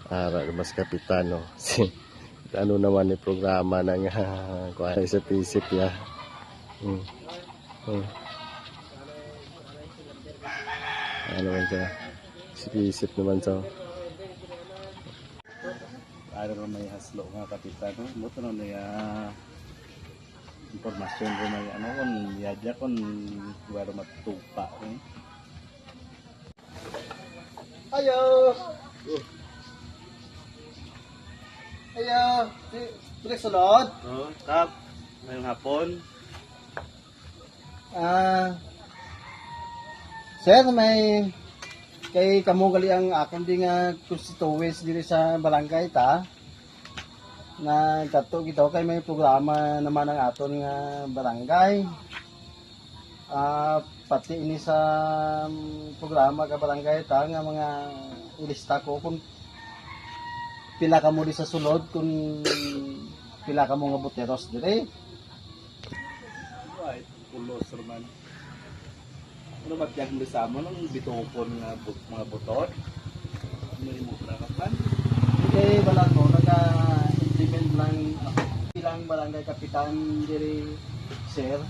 Ara mas kapitano. Si ano naman ni programa ng kuan sa isip ya. Hmm. Hmm. Ano man siya? Isip naman sa. Ano na may haslo nga kapitano. Buto na may informasyon rin may ano kung yadya kung wala matupa. Ayo. Ayo. Tuloy sulod. Kap, ngayong hapon. Sir, may kay kamo gali ang akon di nga constituents diri sa barangay ta na kato gito kay may programa naman ang aton nga barangay. Pati ini sa programa ka barangay ta nga mga ilista ko kung pila ka mo di sa sulod kung pila ka mo nga boteros dire. Right, pulos man. Ano matiyag mo sa mo ng bitokon nga mga butot? Ano yung mga prakapan? Hindi wala ko naka-implement lang ilang barangay kapitan diri sir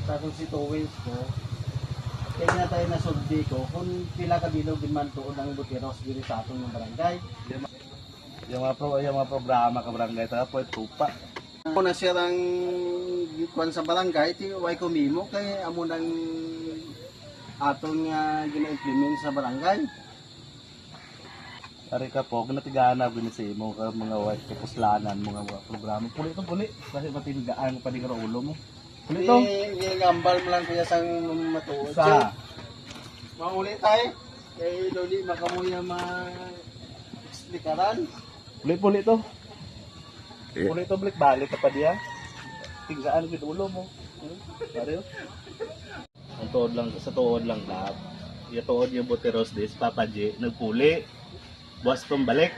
sa constituents ko. Kaya na tayo nasuldi ko kung pila ka bilog din man tuon ang boteros diri sa atong barangay. Yung mga programa ka barangay ta po tupa. Amo na siya ang gikuan sa barangay, ti way kumimo kay amo nang aton nga gina-implement sa barangay. Ari ka po, ginatigaana binisi mo ka mga white kapuslanan, mga programa. Puli ito, puli. Kasi matingaan mo pa di ka ulo mo. Puli ito. Gingambal mo lang kuya sang matuod. Sa? Mauli tayo. Kay doli makamuya ma-explikaran. Puli ito. Puli ito, balik ka pa diya. Tinggaan mo ulo mo. Pare ang tuod lang, sa tuod lang ka. Yung tuod yung buteros dis, Papa J, nagpuli. Buwas kong balik.